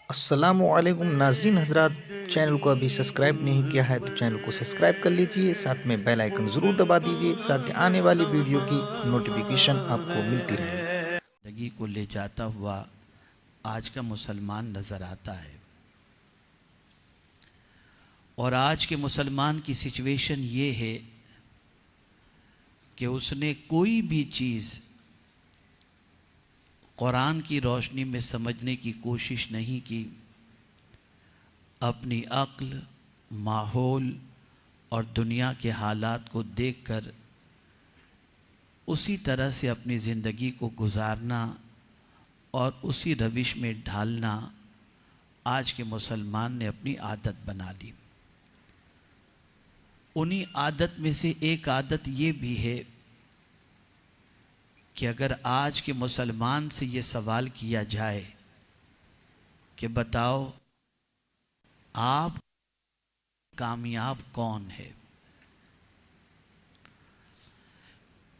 अस्सलामुअलैकुम नाजरीन हजरात, चैनल को अभी सब्सक्राइब नहीं किया है तो चैनल को सब्सक्राइब कर लीजिए। साथ में बेल आइकन ज़रूर दबा दीजिए ताकि आने वाली वीडियो की नोटिफिकेशन आपको मिलती रहे। जिंदगी को ले जाता हुआ आज का मुसलमान नज़र आता है। और आज के मुसलमान की सिचुएशन ये है कि उसने कोई भी चीज़ कुरान की रोशनी में समझने की कोशिश नहीं की। अपनी अक्ल, माहौल और दुनिया के हालात को देखकर उसी तरह से अपनी ज़िंदगी को गुजारना और उसी रविश में ढालना आज के मुसलमान ने अपनी आदत बना ली। उन्हीं आदत में से एक आदत ये भी है कि अगर आज के मुसलमान से ये सवाल किया जाए कि बताओ आप कामयाब कौन है,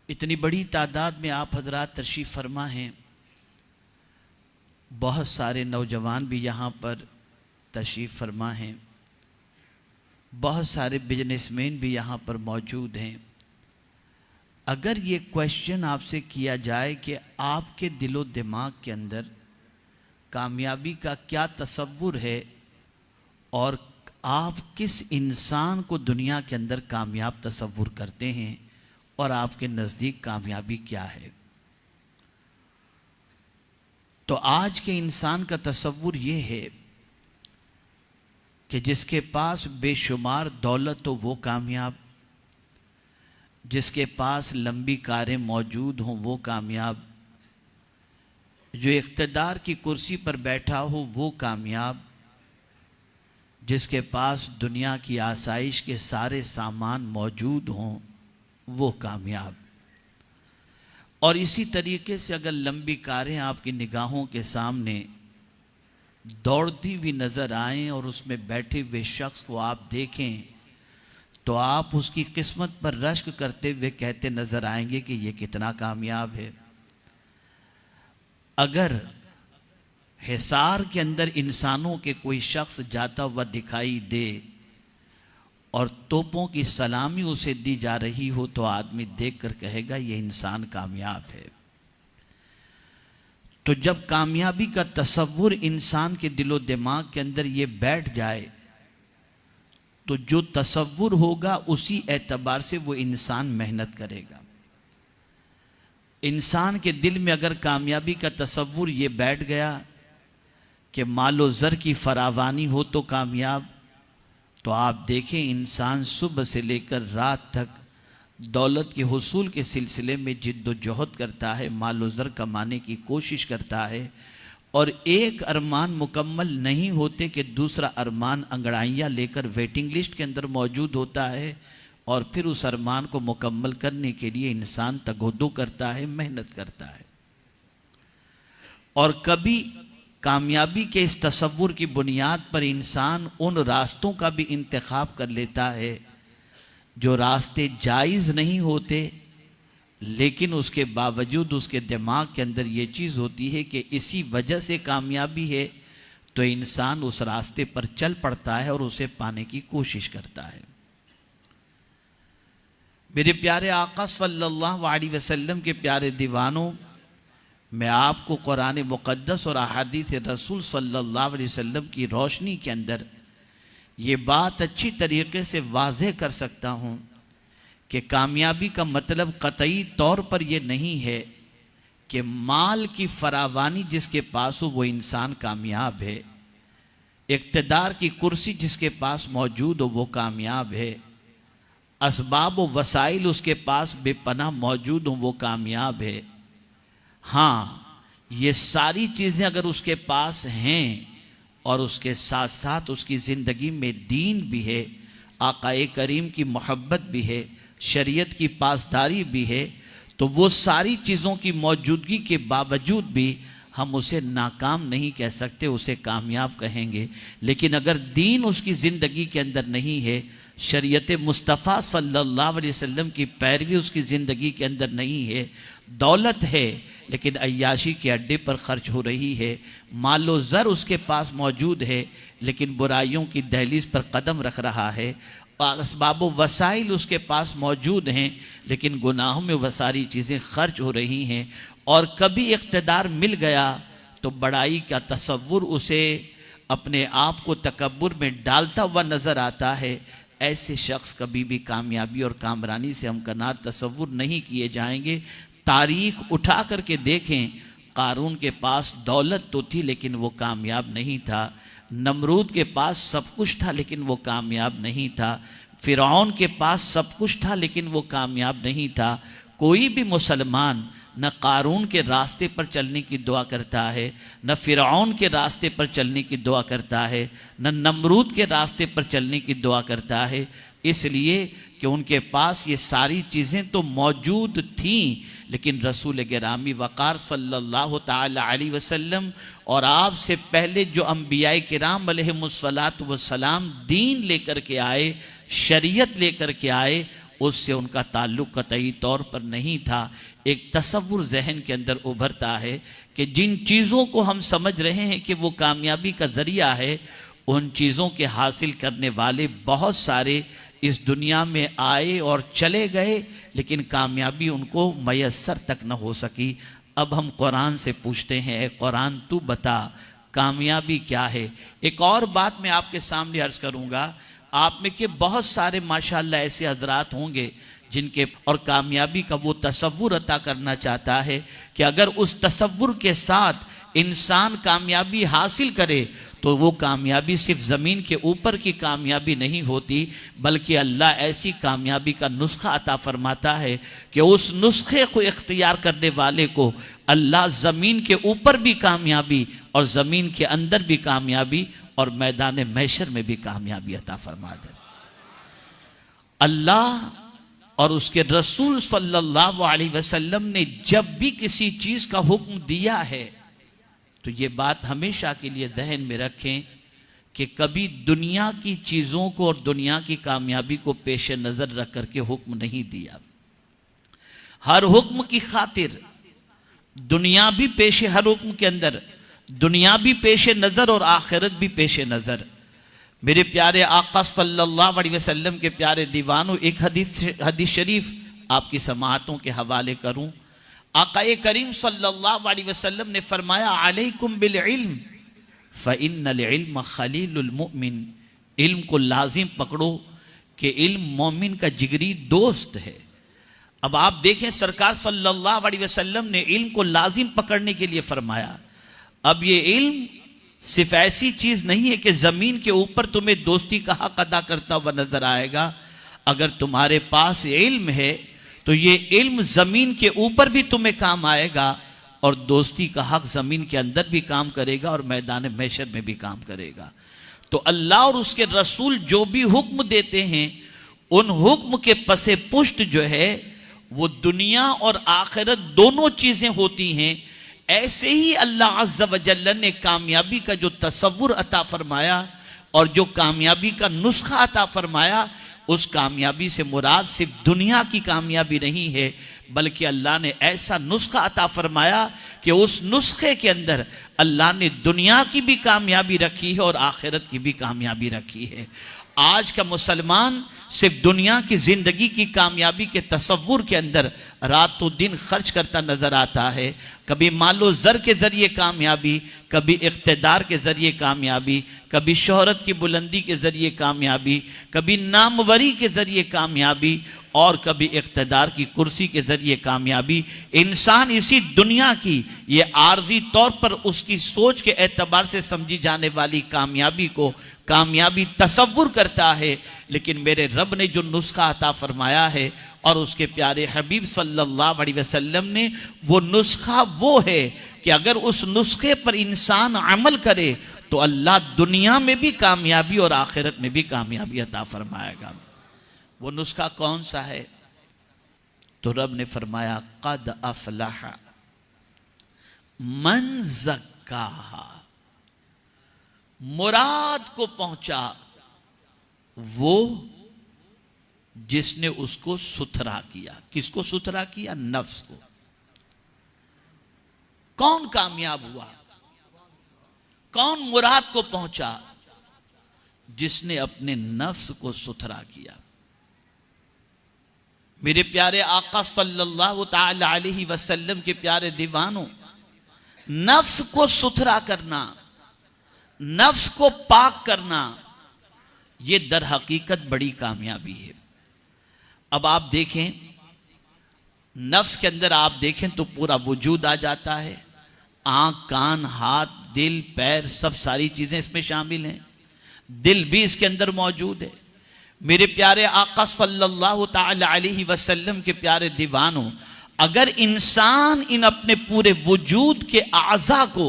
इतनी बड़ी तादाद में आप हजरात तशरीफ़ फरमा हैं। बहुत सारे नौजवान भी यहाँ पर तशरीफ़ फरमा हैं, बहुत सारे बिजनेसमैन भी यहाँ पर मौजूद हैं। अगर ये क्वेश्चन आपसे किया जाए कि आपके दिलो दिमाग के अंदर कामयाबी का क्या तसव्वुर है और आप किस इंसान को दुनिया के अंदर कामयाब तसव्वुर करते हैं और आपके नज़दीक कामयाबी क्या है, तो आज के इंसान का तसव्वुर ये है कि जिसके पास बेशुमार दौलत हो वो कामयाब, जिसके पास लंबी कारें मौजूद हों वो कामयाब, जो इख्तिदार की कुर्सी पर बैठा हो वो कामयाब, जिसके पास दुनिया की आसाइश के सारे सामान मौजूद हों वो कामयाब। और इसी तरीके से अगर लंबी कारें आपकी निगाहों के सामने दौड़ती हुई नज़र आएं और उसमें बैठे हुए शख्स को आप देखें तो आप उसकी किस्मत पर रश्क करते हुए कहते नज़र आएंगे कि ये कितना कामयाब है। अगर हिसार के अंदर इंसानों के कोई शख्स जाता हुआ दिखाई दे और तोपों की सलामी उसे दी जा रही हो तो आदमी देखकर कहेगा ये इंसान कामयाब है। तो जब कामयाबी का तसव्वुर इंसान के दिलो दिमाग के अंदर ये बैठ जाए तो जो तसव्वुर होगा उसी एतबार से वो इंसान मेहनत करेगा। इंसान के दिल में अगर कामयाबी का तसव्वुर ये बैठ गया कि मालो ज़र की फरावानी हो तो कामयाब, तो आप देखें इंसान सुबह से लेकर रात तक दौलत के हुसूल के सिलसिले में जिद्दोजहद करता है, मालो ज़र कमाने की कोशिश करता है। और एक अरमान मुकम्मल नहीं होते कि दूसरा अरमान अंगड़ाइयाँ लेकर वेटिंग लिस्ट के अंदर मौजूद होता है और फिर उस अरमान को मुकम्मल करने के लिए इंसान तगोदो करता है, मेहनत करता है। और कभी कामयाबी के इस तसव्वुर की बुनियाद पर इंसान उन रास्तों का भी इंतखाब कर लेता है जो रास्ते जायज़ नहीं होते, लेकिन उसके बावजूद उसके दिमाग के अंदर ये चीज़ होती है कि इसी वजह से कामयाबी है, तो इंसान उस रास्ते पर चल पड़ता है और उसे पाने की कोशिश करता है। मेरे प्यारे आका सल्लल्लाहु अलैहि वसल्लम के प्यारे दीवानों, मैं आपको कुरान मुक़द्दस और अहादीस रसूल सल्लल्लाहु अलैहि वसल्लम की रोशनी के अंदर ये बात अच्छी तरीके से वाज़ेह कर सकता हूँ कि कामयाबी का मतलब कतई तौर पर यह नहीं है कि माल की फरावानी जिसके पास हो वो इंसान कामयाब है, इक़्तिदार की कुर्सी जिसके पास मौजूद हो वो कामयाब है, असबाब व वसाइल उसके पास बेपनाह मौजूद हो वो कामयाब है। हाँ, ये सारी चीज़ें अगर उसके पास हैं और उसके साथ साथ उसकी ज़िंदगी में दीन भी है, आक़ाए करीम की मोहब्बत भी है, शरीयत की पासदारी भी है, तो वो सारी चीज़ों की मौजूदगी के बावजूद भी हम उसे नाकाम नहीं कह सकते, उसे कामयाब कहेंगे। लेकिन अगर दीन उसकी ज़िंदगी के अंदर नहीं है, शरीयत मुस्तफ़ा सल्लल्लाहु अलैहि वसल्लम की पैरवी उसकी ज़िंदगी के अंदर नहीं है, दौलत है लेकिन अय्याशी के अड्डे पर खर्च हो रही है। मालो ज़र उसके पास मौजूद है लेकिन बुराइयों की दहलीज पर कदम रख रहा है। असबाब वसाइल उसके पास मौजूद हैं लेकिन गुनाहों में वह सारी चीज़ें खर्च हो रही हैं। और कभी इख्तिदार मिल गया तो बड़ाई का तसव्वुर उसे अपने आप को तकब्बुर में डालता हुआ नज़र आता है। ऐसे शख्स कभी भी कामयाबी और कामरानी से हमकनार तसव्वुर नहीं किए जाएंगे। तारीख उठा करके देखें, कारून के पास दौलत तो थी लेकिन वो कामयाब नहीं था। नमरूद के पास सब कुछ था लेकिन वो कामयाब नहीं था। फ़िरौन के पास सब कुछ था लेकिन वो कामयाब नहीं था। कोई भी मुसलमान न कारून के रास्ते पर चलने की दुआ करता है, न फ़िरौन के रास्ते पर चलने की दुआ करता है, न नमरूद के रास्ते पर चलने की दुआ करता है। इसलिए कि उनके पास ये सारी चीज़ें तो मौजूद थीं लेकिन रसूल गिरामी वक़ार सल्लल्लाहु ताला अलैहि वसल्लम और आपसे पहले जो अंबियाए किराम अलैहिमुस्सलातु वस्सलाम दीन लेकर के आए, शरीयत लेकर के आए, उससे उनका ताल्लुक़ कतई तौर पर नहीं था। एक तसव्वुर जहन के अंदर उभरता है कि जिन चीज़ों को हम समझ रहे हैं कि वो कामयाबी का ज़रिया है, उन चीज़ों के हासिल करने वाले बहुत सारे इस दुनिया में आए और चले गए लेकिन कामयाबी उनको मयस्सर तक न हो सकी। अब हम कुरान से पूछते हैं, ए कुरान तू बता कामयाबी क्या है। एक और बात मैं आपके सामने अर्ज़ करूँगा, आप में के बहुत सारे माशाअल्लाह ऐसे हजरात होंगे जिनके और कामयाबी का वो तसव्वुर अता करना चाहता है कि अगर उस तसव्वुर के साथ इंसान कामयाबी हासिल करे तो वो कामयाबी सिर्फ ज़मीन के ऊपर की कामयाबी नहीं होती बल्कि अल्लाह ऐसी कामयाबी का नुस्खा अता फरमाता है कि उस नुस्खे को इख्तियार करने वाले को अल्लाह ज़मीन के ऊपर भी कामयाबी और ज़मीन के अंदर भी कामयाबी और मैदान महशर में भी कामयाबी अता फरमा दे। अल्लाह और उसके रसूल सल्लल्लाहु अलैहि वसल्लम ने जब भी किसी चीज़ का हुक्म दिया है तो ये बात हमेशा के लिए जहन में रखें कि कभी दुनिया की चीज़ों को और दुनिया की कामयाबी को पेश नज़र रख करके हुक्म नहीं दिया। हर हुक्म की खातिर दुनिया भी पेश, हर हुक्म के अंदर दुनिया भी पेश नज़र और आखिरत भी पेश नज़र। मेरे प्यारे आका सल्लल्लाहु अलैहि वसल्लम के प्यारे दीवानों, एक हदीस शरीफ आपकी समाअतों के हवाले करूं। आकाए करीम सल्लल्लाहु अलैहि वसल्लम ने फरमाया, अलैकुम बिल इल्म फ़इन्नल इल्म खलीलुल मुमिन। इल्म को लाजिम पकड़ो कि इल्म मोमिन का जिगरी दोस्त है। अब आप देखें, सरकार सल्लल्लाहु अलैहि वसल्लम ने इल्म को लाजिम पकड़ने के लिए फरमाया। अब ये इल्म सिर्फ ऐसी चीज नहीं है कि जमीन के ऊपर तुम्हें दोस्ती का हक अदा करता हुआ नजर आएगा। अगर तुम्हारे पास इल्म है तो ये इल्म जमीन के ऊपर भी तुम्हें काम आएगा और दोस्ती का हक जमीन के अंदर भी काम करेगा और मैदान महशर में भी काम करेगा। तो अल्लाह और उसके रसूल जो भी हुक्म देते हैं उन हुक्म के पसे पुष्ट जो है वो दुनिया और आखिरत दोनों चीजें होती हैं। ऐसे ही अल्लाह अज़्ज़ा व जल्ल ने कामयाबी का जो तसव्वुर अता फरमाया और जो कामयाबी का नुस्खा अता फरमाया, उस कामयाबी से मुराद सिर्फ दुनिया की कामयाबी नहीं है बल्कि अल्लाह ने ऐसा नुस्खा अता फरमाया कि उस नुस्खे के अंदर अल्लाह ने दुनिया की भी कामयाबी रखी है और आखिरत की भी कामयाबी रखी है। आज का मुसलमान सिर्फ दुनिया की जिंदगी की कामयाबी के तसव्वुर के अंदर रातों दिन खर्च करता नजर आता है। कभी मालो ज़र के जरिए कामयाबी, कभी इख्तिदार के जरिए कामयाबी, कभी शोहरत की बुलंदी के जरिए कामयाबी, कभी नामवरी के जरिए कामयाबी और कभी इख्तिदार की कुर्सी के जरिए कामयाबी। इंसान इसी दुनिया की ये आर्जी तौर पर उसकी सोच के एतबार से समझी जाने वाली कामयाबी को कामयाबी तसव्वुर करता है, लेकिन मेरे रब ने जो नुस्खा अता फरमाया है और उसके प्यारे हबीब सल्लल्लाहु अलैहि वसल्लम ने वो नुस्खा वो है कि अगर उस नुस्खे पर इंसान अमल करे तो अल्लाह दुनिया में भी कामयाबी और आखिरत में भी कामयाबी अता फरमाएगा। वो नुस्खा कौन सा है? तो रब ने फरमाया, क़द अफ़लह मन ज़क्काहा। मुराद को पहुंचा वो जिसने उसको सुथरा किया। किसको सुथरा किया? नफ्स को। कौन कामयाब हुआ, कौन मुराद को पहुंचा? जिसने अपने नफ्स को सुथरा किया। मेरे प्यारे आका सल्लल्लाहु ताला अलैहि वसल्लम के प्यारे दीवानों, नफ्स को सुथरा करना, नफ्स को पाक करना, यह दर हकीकत बड़ी कामयाबी है। अब आप देखें, नफ्स के अंदर आप देखें तो पूरा वजूद आ जाता है। आंख, कान, हाथ, दिल, पैर, सब सारी चीजें इसमें शामिल हैं। दिल भी इसके अंदर मौजूद है। मेरे प्यारे आका सल्लल्लाहु ताला अलैहि वसल्लम के प्यारे दीवानों, अगर इंसान इन अपने पूरे वजूद के आज़ा को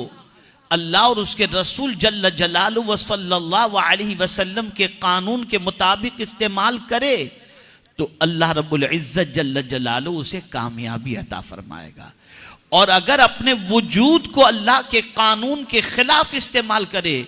अल्लाह और उसके रसूल जल्ल जलालुहु व सल्लल्लाहु अलैहि वसल्लम के कानून के मुताबिक इस्तेमाल करे तो अल्लाह रब्बुल इज्जत जल्ल जलालुहु उसे कामयाबी अता फरमाएगा। और अगर अपने वजूद को अल्लाह के कानून के खिलाफ इस्तेमाल करे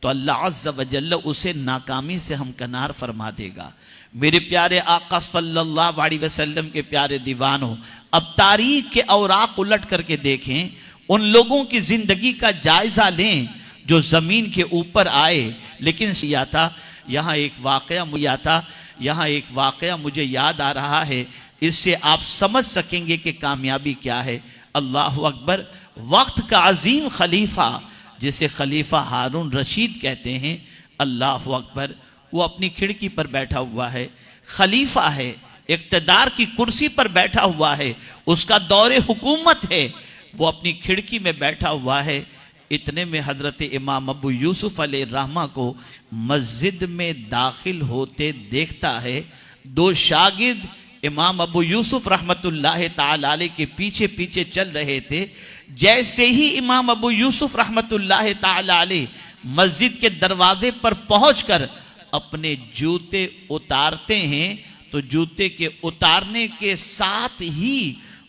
तो अल्लाह अज़्ज़ व जल्ल उसे नाकामी से हमकनार फरमा देगा। मेरे प्यारे आका सल्लल्लाहु अलैहि वसल्लम के प्यारे दीवानों, अब तारीख के औराक उलट करके देखें, उन लोगों की जिंदगी का जायजा लें जो जमीन के ऊपर आए। लेकिन यहाँ एक वाक़या मुझे याद आ रहा है, इससे आप समझ सकेंगे कि कामयाबी क्या है। अल्लाह अकबर। वक्त का अजीम खलीफा जिसे खलीफा हारून रशीद कहते हैं, अल्लाह अकबर, वो अपनी खिड़की पर बैठा हुआ है। खलीफा है, इक़्तिदार की कुर्सी पर बैठा हुआ है, उसका दौरे हुकूमत है, वो अपनी खिड़की में बैठा हुआ है। इतने में हजरत इमाम अबू यूसुफ अलैहिर्रहमा को मस्जिद में दाखिल होते देखता है। दो शागिर्द इमाम अबू यूसुफ रहमतुल्लाह ताला अलैह के पीछे पीछे चल रहे थे। जैसे ही इमाम अबू यूसुफ रहमतुल्लाह ताला अलैह मस्जिद के दरवाजे पर पहुंचकर अपने जूते उतारते हैं तो जूते के उतारने के साथ ही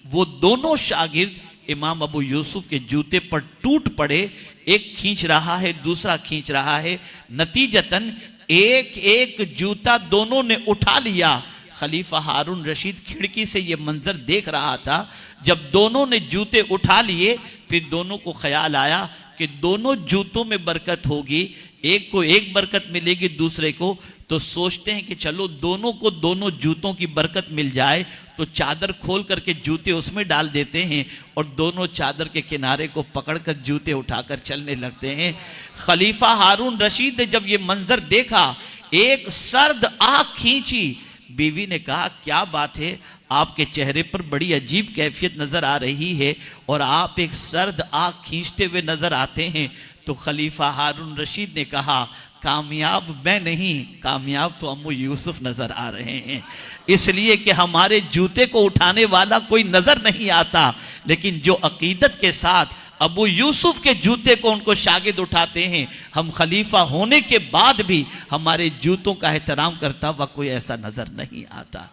वो दोनों शागिर्द इमाम अबू यूसुफ के जूते पर टूट पड़े। एक खींच रहा है, दूसरा खींच रहा है, नतीजतन एक एक जूता दोनों ने उठा लिया। खलीफा हारून रशीद खिड़की से ये मंजर देख रहा था। जब दोनों ने जूते उठा लिए, फिर दोनों को ख्याल आया कि दोनों जूतों में बरकत होगी, एक को एक बरकत मिलेगी, दूसरे को। तो सोचते हैं कि चलो दोनों को दोनों जूतों की बरकत मिल जाए, तो चादर खोल करके जूते उसमें डाल देते हैं और दोनों चादर के किनारे को पकड़कर जूते उठाकर चलने लगते हैं। खलीफा हारून रशीद ने जब ये मंजर देखा, एक सर्द आंख खींची। बीवी ने कहा, क्या बात है, आपके चेहरे पर बड़ी अजीब कैफियत नजर आ रही है और आप एक सर्द आंख खींचते हुए नजर आते हैं। तो खलीफा हारून रशीद ने कहा, कामयाब मैं नहीं, कामयाब तो अम्मू यूसुफ नजर आ रहे हैं, इसलिए कि हमारे जूते को उठाने वाला कोई नजर नहीं आता, लेकिन जो अकीदत के साथ अबू यूसुफ के जूते को उनको शागिर्द उठाते हैं, हम खलीफा होने के बाद भी हमारे जूतों का एहतराम करता हुआ कोई ऐसा नजर नहीं आता।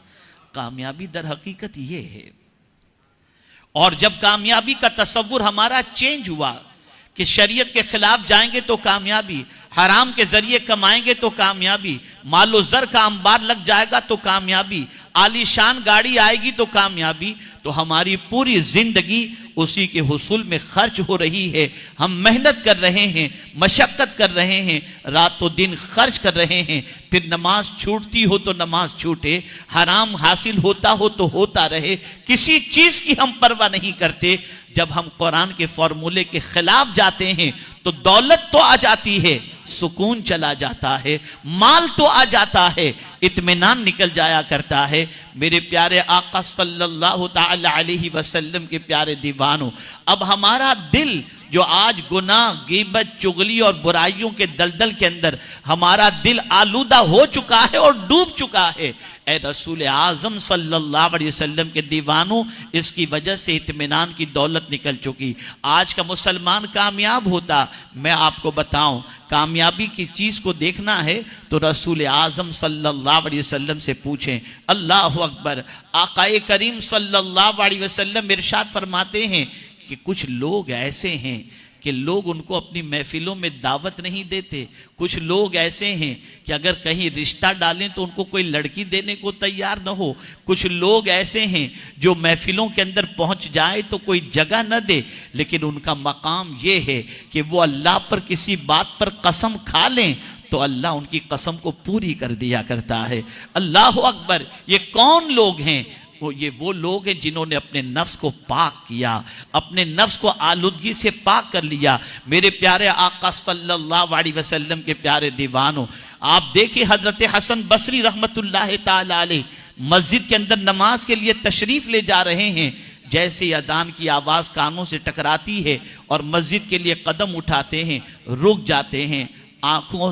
कामयाबी दर हकीकत ये है। और जब कामयाबी का तस्वुर हमारा चेंज हुआ कि शरीयत के खिलाफ जाएंगे तो कामयाबी, हराम के जरिए कमाएंगे तो कामयाबी, मालो जर का अंबार लग जाएगा तो कामयाबी, आलीशान गाड़ी आएगी तो कामयाबी, तो हमारी पूरी जिंदगी उसी के हुसूल में खर्च हो रही है। हम मेहनत कर रहे हैं, मशक्कत कर रहे हैं, रातों दिन खर्च कर रहे हैं, फिर नमाज छूटती हो तो नमाज छूटे, हराम हासिल होता हो तो होता रहे, किसी चीज की हम परवाह नहीं करते। जब हम कुरान के फॉर्मूले के खिलाफ जाते हैं तो दौलत तो आ जाती है, सुकून चला जाता है, माल तो आ जाता है, इत्मीनान निकल जाया करता है। मेरे प्यारे आका सल्लल्लाहु ताला अलैहि वसल्लम के प्यारे दीवानों, अब हमारा दिल जो आज गुनाह, गीबत, चुगली और बुराइयों के दलदल के अंदर हमारा दिल आलूदा हो चुका है और डूब चुका है, ए रसूल आजम सल्लल्लाहु अलैहि वसल्लम के दीवानों, इसकी वजह से इत्मीनान की दौलत निकल चुकी। आज का मुसलमान कामयाब होता, मैं आपको बताऊं, कामयाबी की चीज को देखना है तो रसूल आजम सल्लल्लाहु अलैहि वसल्लम से पूछें। अल्लाह अकबर। आकाए करीम सल्लल्लाहु अलैहि वसल्लम इरशाद फरमाते हैं कि कुछ लोग ऐसे हैं कि लोग उनको अपनी महफिलों में दावत नहीं देते। कुछ लोग ऐसे हैं कि अगर कहीं रिश्ता डालें तो उनको कोई लड़की देने को तैयार न हो। कुछ लोग ऐसे हैं जो महफिलों के अंदर पहुंच जाए तो कोई जगह न दे, लेकिन उनका मकाम ये है कि वो अल्लाह पर किसी बात पर कसम खा लें तो अल्लाह उनकी कसम को पूरी कर दिया करता है। अल्लाह अकबर। ये कौन लोग हैं? वो लोग हैं जिन्होंने अपने नफ्स को पाक किया, अपने नफ्स को आलूदगी से पाक कर लिया। मेरे प्यारे आका सल्लल्लाहु अलैहि वसल्लम के प्यारे दीवानों, आप देखिए हजरत हसन बसरी रहमतुल्लाह ताला अलैह मस्जिद के अंदर नमाज के लिए तशरीफ ले जा रहे हैं। जैसे अजान की आवाज कानों से टकराती है और मस्जिद के लिए कदम उठाते हैं, रुक जाते हैं। आंखों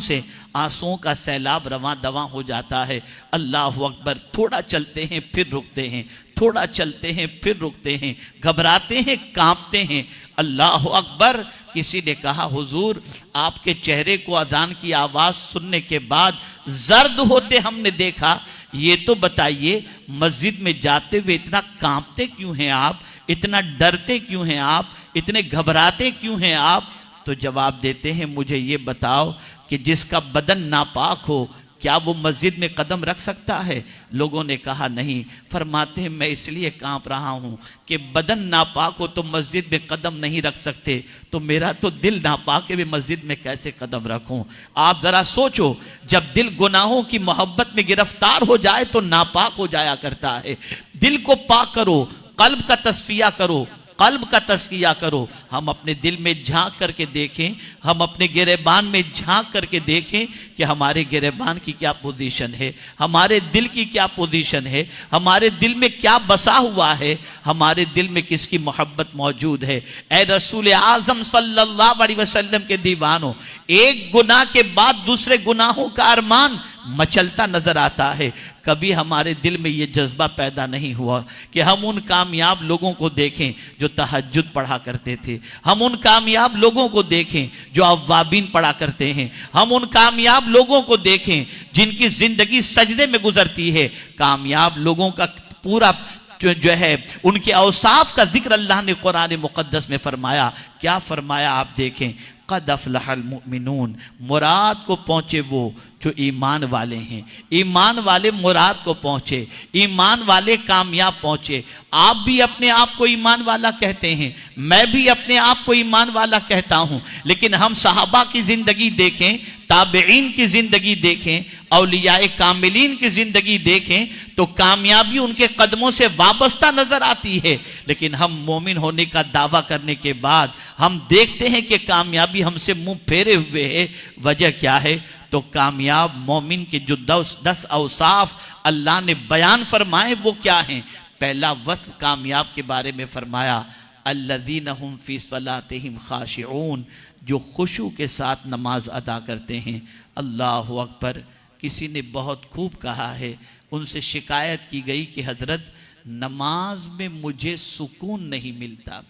से आंसुओं का सैलाब रवां दवा हो जाता है। अल्लाह अकबर। थोड़ा चलते हैं फिर रुकते हैं, थोड़ा चलते हैं फिर रुकते हैं, घबराते हैं, कांपते हैं। अल्लाह अकबर। किसी ने कहा हुजूर आपके चेहरे को अजान की आवाज सुनने के बाद जर्द होते हमने देखा, ये तो बताइए मस्जिद में जाते हुए इतना कांपते क्यों हैं आप, इतना डरते क्यों हैं आप, इतने घबराते क्यों हैं आप? तो जवाब देते हैं मुझे ये बताओ कि जिसका बदन नापाक हो क्या वो मस्जिद में कदम रख सकता है? लोगों ने कहा नहीं। फरमाते हैं मैं इसलिए कांप रहा हूं कि बदन नापाक हो तो मस्जिद में कदम नहीं रख सकते, तो मेरा तो दिल नापाक है, मैं मस्जिद में कैसे कदम रखूं? आप जरा सोचो, जब दिल गुनाहों की मोहब्बत में गिरफ्तार हो जाए तो नापाक हो जाया करता है। दिल को पाक करो, कल्ब का तस्फिया करो, कल्ब का तस्किया करो। हम अपने दिल में झांक करके देखें, हम अपने गिरेबान में झांक करके देखें कि हमारे गिरेबान की क्या पोजीशन है, हमारे दिल की क्या पोजीशन है, हमारे दिल में क्या बसा हुआ है, हमारे दिल में किसकी मोहब्बत मौजूद है। ए रसूल आजम सल्लल्लाहु अलैहि वसल्लम के दीवानों, एक गुनाह के बाद दूसरे गुनाहों का अरमान मचलता नजर आता है। कभी हमारे दिल में यह जज्बा पैदा नहीं हुआ कि हम उन कामयाब लोगों को देखें जो तहज्जुद पढ़ा करते थे, हम उन कामयाब लोगों को देखें जो अव्वाबीन पढ़ा करते हैं, हम उन कामयाब लोगों को देखें जिनकी जिंदगी सजदे में गुजरती है। कामयाब लोगों का पूरा जो है उनके औसाफ का जिक्र अल्लाह ने कुरान मुकद्दस में फरमाया। क्या फरमाया आप देखें, क़द अफ़लहल मुमिनून, मुराद को पहुंचे वो जो ईमान वाले हैं, ईमान वाले मुराद को पहुंचे, ईमान वाले कामयाब पहुंचे। आप भी अपने आप को ईमान वाला कहते हैं, मैं भी अपने आप को ईमान वाला कहता हूं, लेकिन हम सहाबा की जिंदगी देखें, ताबईन की जिंदगी देखें, औलियाए कामिलीन की जिंदगी देखें तो कामयाबी उनके कदमों से वाबस्ता नजर आती है। लेकिन हम मोमिन होने का दावा करने के बाद हम देखते हैं कि कामयाबी हमसे मुंह फेरे हुए है। वजह क्या है? तो कामयाब मोमिन के जो 10 औसाफ अल्लाह ने बयान फरमाए वो क्या हैं? पहला वस्फ कामयाब के बारे में फरमाया, अल्लज़ीना हुम फी सलातिहिम खाशिऊन, जो खुशू के साथ नमाज अदा करते हैं। अल्लाह अकबर। किसी ने बहुत खूब कहा है, उनसे शिकायत की गई कि हजरत नमाज में मुझे सुकून नहीं मिलता।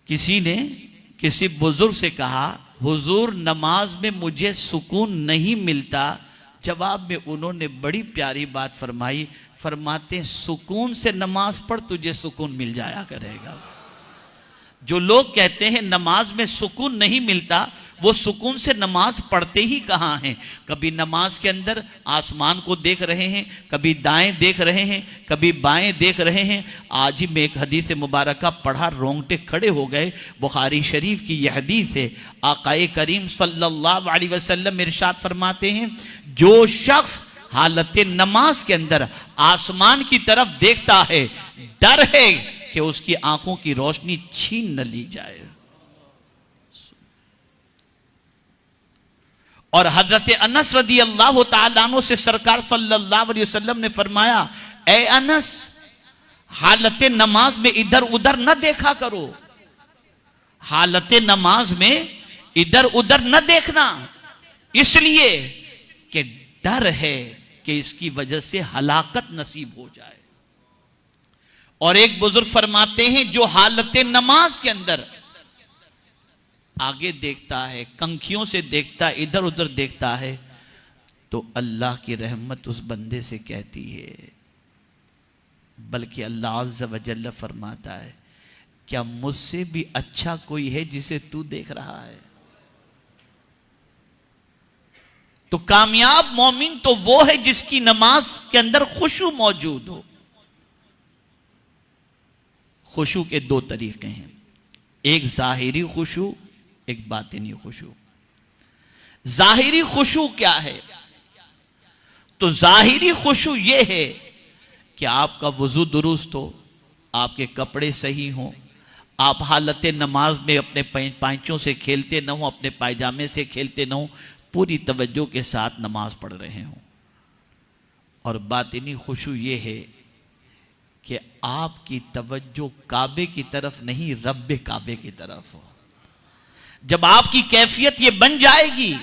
किसी ने किसी बुजुर्ग से कहा, हुजूर नमाज में मुझे सुकून नहीं मिलता। जवाब में उन्होंने बड़ी प्यारी बात फरमाई, फरमाते हैं सुकून से नमाज पढ़, तुझे सुकून मिल जाया करेगा। जो लोग कहते हैं नमाज में सुकून नहीं मिलता, वो सुकून से नमाज पढ़ते ही कहाँ हैं? कभी नमाज के अंदर आसमान को देख रहे हैं, कभी दाएं देख रहे हैं, कभी बाएं देख रहे हैं। आज ही में एक हदीस मुबारका पढ़ा, रोंगटे खड़े हो गए। बुखारी शरीफ की यह हदीस है। आकाए करीम सल्लल्लाहु अलैहि वसल्लम इरशाद फरमाते हैं, जो शख्स हालत नमाज के अंदर आसमान की तरफ देखता है, डर है कि उसकी आंखों की रोशनी छीन न ली जाए। और हजरत अनस रदी अल्लाह तआला अन्हु से सरकार सल्लल्लाहु अलैहि वसल्लम ने फरमाया, ए अनस, हालत नमाज में इधर उधर न देखा करो, हालत नमाज में इधर उधर न देखना, इसलिए कि डर है कि इसकी वजह से हलाकत नसीब हो जाए। और एक बुजुर्ग फरमाते हैं, जो हालत नमाज के अंदर आगे देखता है, कंखियों से देखता है, इधर उधर देखता है, तो अल्लाह की रहमत उस बंदे से कहती है। बल्कि अल्लाह अज़्ज़ व जल्ल फरमाता है, क्या मुझसे भी अच्छा कोई है जिसे तू देख रहा है? तो कामयाब मोमिन तो वो है जिसकी नमाज के अंदर खुशू मौजूद हो। खुशू के दो तरीके हैं, एक जाहिरी खुशू, एक बातिनी खुशू। जाहिरी खुशू क्या है? तो जाहिरी खुशू यह है कि आपका वजू दुरुस्त हो, आपके कपड़े सही हों, आप हालत नमाज में अपने पैंचों से खेलते न हो, अपने पायजामे से खेलते न हो, पूरी तवज्जो के साथ नमाज पढ़ रहे हों। और बातिनी खुशू ये है कि आपकी तवज्जो काबे की तरफ नहीं, रब्बे काबे की तरफ हो। जब आपकी कैफियत ये बन जाएगी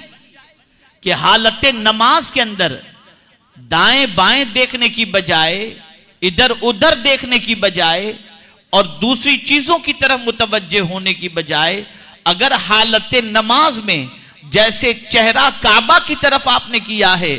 कि हालत नमाज के अंदर दाएं बाएं देखने की बजाय, इधर उधर देखने की बजाय और दूसरी चीजों की तरफ मुतवज्जे होने की बजाय, अगर हालत नमाज में जैसे चेहरा काबा की तरफ आपने किया है,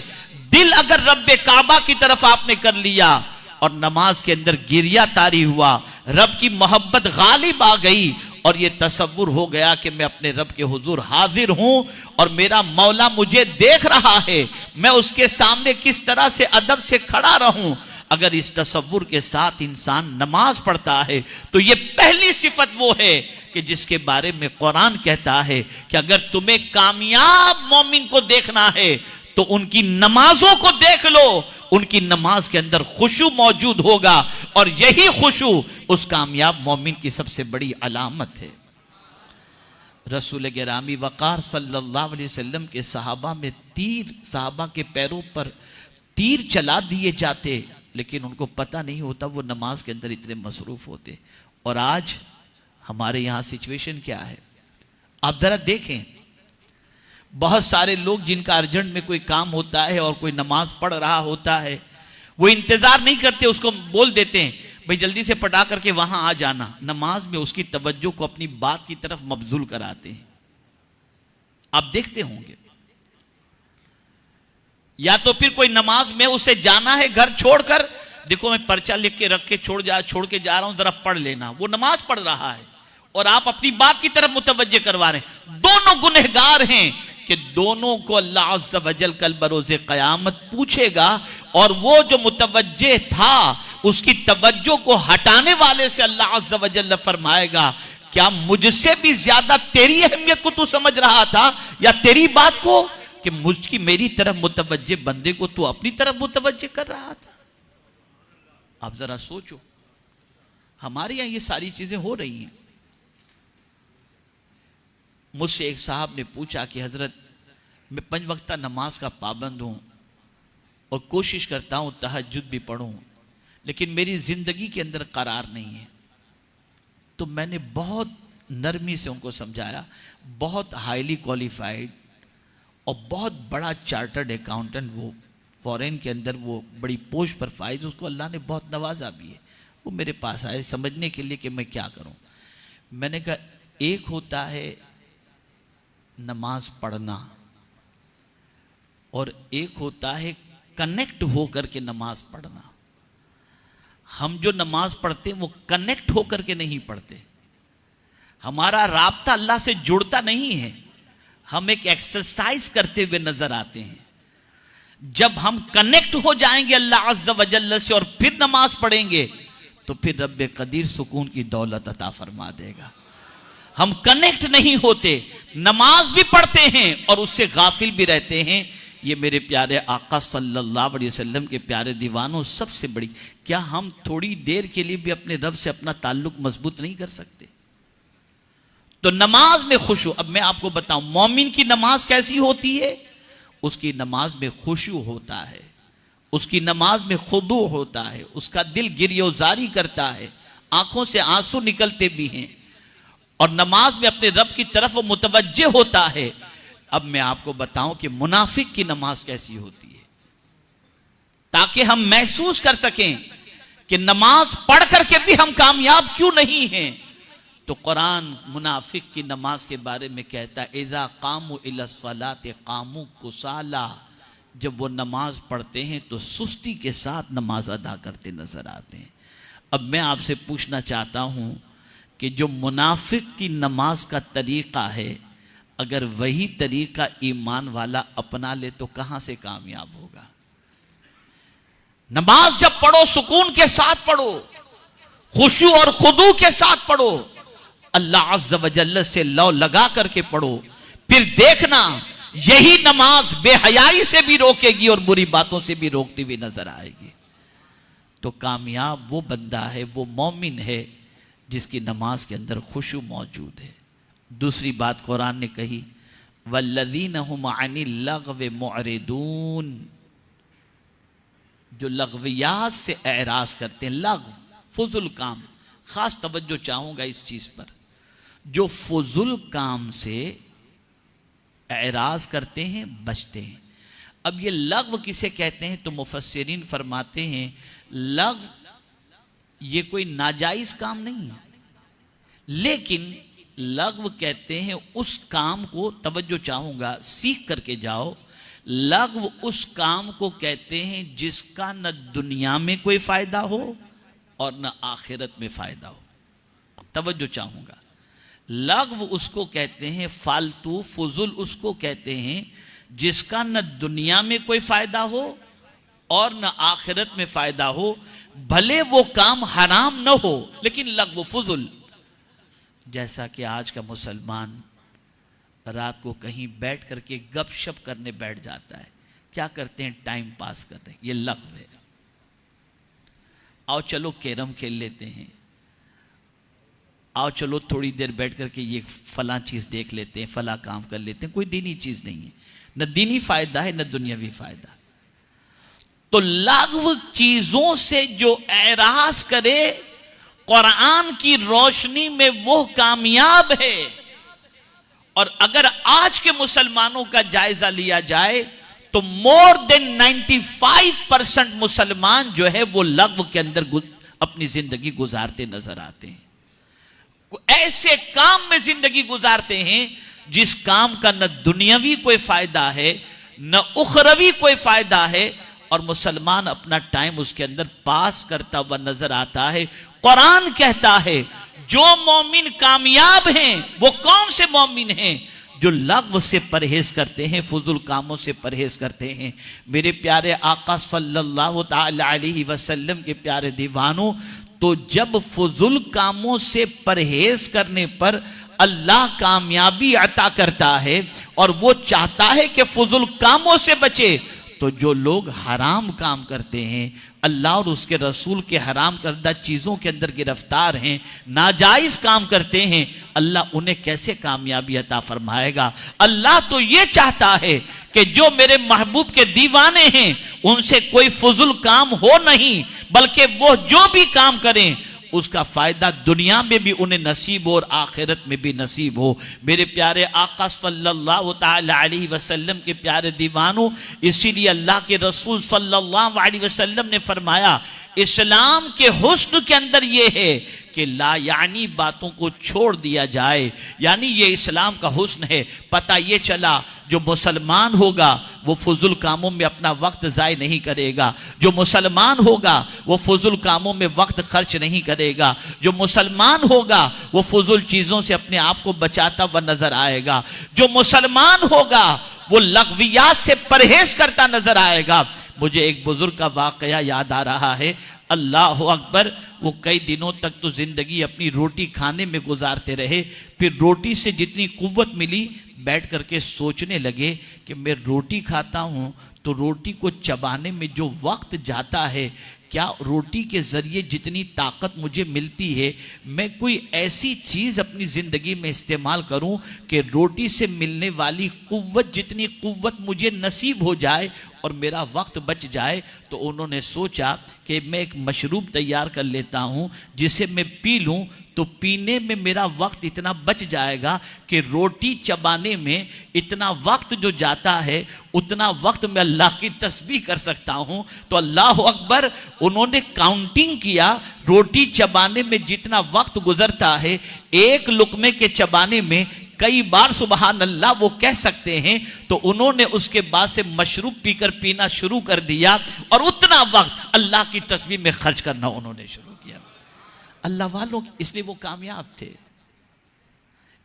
दिल अगर रब्बे काबा की तरफ आपने कर लिया और नमाज के अंदर गिरिया तारी हुआ, रब की मोहब्बत गालिब आ गई और ये तसव्वुर हो गया कि मैं अपने रब के हुजूर हाजिर हूं और मेरा मौला मुझे देख रहा है, मैं उसके सामने किस तरह से अदब से खड़ा रहूं। अगर इस तसव्वुर के साथ इंसान नमाज पढ़ता है तो ये पहली सिफत वो है कि जिसके बारे में कुरान कहता है कि अगर तुम्हें कामयाब मोमिन को देखना है तो उनकी नमाजों को देख लो, उनकी नमाज के अंदर खुशू मौजूद होगा और यही खुशू उस कामयाब मोमिन की सबसे बड़ी अलामत है। रसूल गिरामी वक़ार सल्लल्लाहु अलैहि वसल्लम के सहाबा में सहाबा के पैरों पर तीर चला दिए जाते, लेकिन उनको पता नहीं होता, वो नमाज के अंदर इतने मसरूफ होते। और आज हमारे यहां सिचुएशन क्या है आप जरा देखें। बहुत सारे लोग जिनका अर्जेंट में कोई काम होता है और कोई नमाज पढ़ रहा होता है, वो इंतजार नहीं करते, उसको बोल देते हैं भाई जल्दी से पढ़ा करके वहां आ जाना। नमाज में उसकी तवज्जो को अपनी बात की तरफ मबजूल कराते हैं। आप देखते होंगे, या तो फिर कोई नमाज में उसे जाना है घर छोड़कर, देखो मैं पर्चा लिख के रख के छोड़ के जा रहा हूं, जरा पढ़ लेना। वो नमाज पढ़ रहा है और आप अपनी बात की तरफ मुतवज्जे करवा रहे हैं। दोनों गुनहगार हैं कि दोनों को अल्लाह अज़्ज़ व जल कल बरोज़े क़यामत पूछेगा और वो जो मुतवज्जे था उसकी तवज्जो को हटाने वाले से अल्लाह अज़्ज़ व जल फरमाएगा, क्या मुझसे भी ज्यादा तेरी अहमियत को तू समझ रहा था या तेरी बात को कि मुझकी मेरी तरफ मुतवज्जे बंदे को तू अपनी तरफ मुतवज्जे कर रहा था। आप जरा सोचो, हमारे यहां ये सारी चीजें हो रही हैं। मुझसे एक साहब ने पूछा कि हजरत मैं 5 वक्ता नमाज का पाबंद हूं और कोशिश करता हूं तहज्जुद भी पढ़ूं, लेकिन मेरी जिंदगी के अंदर करार नहीं है। तो मैंने बहुत नरमी से उनको समझाया, बहुत हाईली क्वालिफाइड और बहुत बड़ा चार्टर्ड अकाउंटेंट, वो फॉरेन के अंदर वो बड़ी पोस्ट पर फाइज, उसको अल्लाह ने बहुत नवाजा भी है। वो मेरे पास आए समझने के लिए कि मैं क्या करूं। मैंने कहा एक होता है नमाज पढ़ना और एक होता है कनेक्ट होकर के नमाज पढ़ना। हम जो नमाज पढ़ते हैं वो कनेक्ट होकर के नहीं पढ़ते, हमारा राब्ता अल्लाह से जुड़ता नहीं है, हम एक एक्सरसाइज करते हुए नजर आते हैं। जब हम कनेक्ट हो जाएंगे अल्लाह अज़्ज़ व जल्ल से और फिर नमाज पढ़ेंगे तो फिर रब्बे कदीर सुकून की दौलत अता फरमा देगा। हम कनेक्ट नहीं होते, नमाज भी पढ़ते हैं और उससे गाफिल भी रहते हैं। ये मेरे प्यारे आका सल्लल्लाहु अलैहि वसल्लम के प्यारे दीवानों, सबसे बड़ी, क्या हम थोड़ी देर के लिए भी अपने रब से अपना ताल्लुक मजबूत नहीं कर सकते? तो नमाज में खुशू, अब मैं आपको बताऊं मोमिन की नमाज कैसी होती है। उसकी नमाज में खुशू होता है, उसकी नमाज में खुदू होता है, उसका दिल गिरियोजारी करता है, आंखों से आंसू निकलते भी हैं और नमाज में अपने रब की तरफ वो मुतवज्जे होता है। अब मैं आपको बताऊं कि मुनाफिक की नमाज कैसी होती है, ताकि हम महसूस कर सकें कि नमाज पढ़ करके भी हम कामयाब क्यों नहीं हैं। तो कुरान मुनाफिक की नमाज के बारे में कहता है, इज़ा कामू इला सलात कामू कुसाला, जब वो नमाज पढ़ते हैं तो सुस्ती के साथ नमाज अदा करते नजर आते हैं। अब मैं आपसे पूछना चाहता हूं कि जो मुनाफिक की नमाज का तरीका है, अगर वही तरीका ईमान वाला अपना ले तो कहां से कामयाब होगा। नमाज जब पढ़ो सुकून के साथ पढ़ो, खुशू और खुदू के साथ पढ़ो, अल्लाह अज़्ज़ व जल्ल से लौ लगा करके पढ़ो, फिर देखना यही नमाज बेहयाई से भी रोकेगी और बुरी बातों से भी रोकती हुई नजर आएगी। तो कामयाब वो बंदा है, वो मोमिन है जिसकी नमाज के अंदर खुशू मौजूद है। दूसरी बात कुरान ने कही, वल्लज़ीन हुम अनिल लग़्व मुअरिदून, जो लग़वियात से एराज करते हैं। लग़्व फुजुल काम, खास तवज्जो चाहूंगा इस चीज पर, जो फुजुल काम से एराज करते हैं, बचते हैं। अब ये लग़्व किसे कहते हैं, तो मुफस्सिरीन फरमाते हैं लग़्व ये कोई नाजायज काम नहीं है, लेकिन लग़्व कहते हैं उस काम को, तवज्जो चाहूंगा सीख करके जाओ, लग़्व उस काम को कहते हैं जिसका न दुनिया में कोई फायदा हो और न आखिरत में फायदा हो। तवज्जो चाहूंगा, लग़्व उसको कहते हैं, फालतू फुजुल उसको कहते हैं जिसका न दुनिया में कोई फायदा हो और न आखिरत में फायदा हो, भले वो काम हराम न हो लेकिन लग़्व फुजुल। जैसा कि आज का मुसलमान रात को कहीं बैठ करके गपशप करने बैठ जाता है, क्या करते हैं, टाइम पास कर रहे हैं, ये लग़्व है। आओ चलो कैरम खेल लेते हैं, आओ चलो थोड़ी देर बैठ करके ये फला चीज देख लेते हैं, फला काम कर लेते हैं, कोई दीनी चीज नहीं है, न दीनी फायदा है न दुनियावी फायदा। तो लग़्व चीजों से जो एराज करे, कुरान की रोशनी में वो कामयाब है। और अगर आज के मुसलमानों का जायजा लिया जाए तो मोर देन 95% मुसलमान जो है वो लग़्व के अंदर अपनी जिंदगी गुजारते नजर आते हैं। ऐसे काम में जिंदगी गुजारते हैं जिस काम का न दुनियावी कोई फायदा है न उखरवी कोई फायदा है, और मुसलमान अपना टाइम उसके अंदर पास करता हुआ नजर आता है। कुरान कहता है जो मोमिन कामयाब हैं वो कौन से मोमिन हैं, जो लग़्व से परहेज करते हैं, फुजुल कामों से परहेज करते हैं। मेरे प्यारे आका सल्लल्लाहु ताला अलैहि वसल्लम के प्यारे दीवानों, तो जब फुजुल कामों से परहेज करने पर अल्लाह कामयाबी अता करता है और वो चाहता है कि फुजुल कामों से बचे, तो जो लोग हराम काम करते हैं, अल्लाह और उसके रसूल के हराम करदा चीज़ों के अंदर गिरफ्तार हैं, नाजायज़ काम करते हैं, अल्लाह उन्हें कैसे कामयाबी अता फरमाएगा। अल्लाह तो ये चाहता है कि जो मेरे महबूब के दीवाने हैं उनसे कोई फुजुल काम हो नहीं, बल्कि वो जो भी काम करें उसका फायदा दुनिया में भी उन्हें नसीब हो और आखिरत में भी नसीब हो। मेरे प्यारे आका सल्लल्लाहु ताला अलैहि वसल्लम के प्यारे दीवानों, इसीलिए अल्लाह के रसूल सल्लल्लाहु अलैहि वसल्लम ने फरमाया, इस्लाम के हुस्न के अंदर यह है कि ला यानी बातों को छोड़ दिया जाए, यानी ये इस्लाम का हुस्न है। पता ये चला जो मुसलमान होगा वो फुजुल कामों में अपना वक्त ज़ाय नहीं करेगा, जो मुसलमान होगा वो फुजुल कामों में वक्त खर्च नहीं करेगा, जो मुसलमान होगा वो फुजुल चीज़ों से अपने आप को बचाता हुआ नजर आएगा, जो मुसलमान होगा वो लग़वियात से परहेज करता नजर आएगा। मुझे एक बुजुर्ग का वाकया याद आ रहा है, अल्लाह अकबर। वो कई दिनों तक तो जिंदगी अपनी रोटी खाने में गुजारते रहे, फिर रोटी से जितनी कुव्वत मिली बैठ करके सोचने लगे कि मैं रोटी खाता हूँ तो रोटी को चबाने में जो वक्त जाता है, क्या रोटी के ज़रिए जितनी ताकत मुझे मिलती है मैं कोई ऐसी चीज़ अपनी ज़िंदगी में इस्तेमाल करूं कि रोटी से मिलने वाली कुव्वत जितनी कुव्वत मुझे नसीब हो जाए और मेरा वक्त बच जाए। तो उन्होंने सोचा कि मैं एक मशरूब तैयार कर लेता हूं जिसे मैं पी लूं तो पीने में मेरा वक्त इतना बच जाएगा कि रोटी चबाने में इतना वक्त जो जाता है उतना वक्त मैं अल्लाह की तस्बीह कर सकता हूं। तो अल्लाह अकबर, उन्होंने काउंटिंग किया, रोटी चबाने में जितना वक्त गुजरता है एक लुकमे के चबाने में कई बार सुबहान अल्लाह वो कह सकते हैं। तो उन्होंने उसके बाद से मशरूब पीकर पीना शुरू कर दिया और उतना वक्त अल्लाह की तस्बीह में खर्च करना उन्होंने शुरू किया। अल्लाह वालों, इसलिए वो कामयाब थे।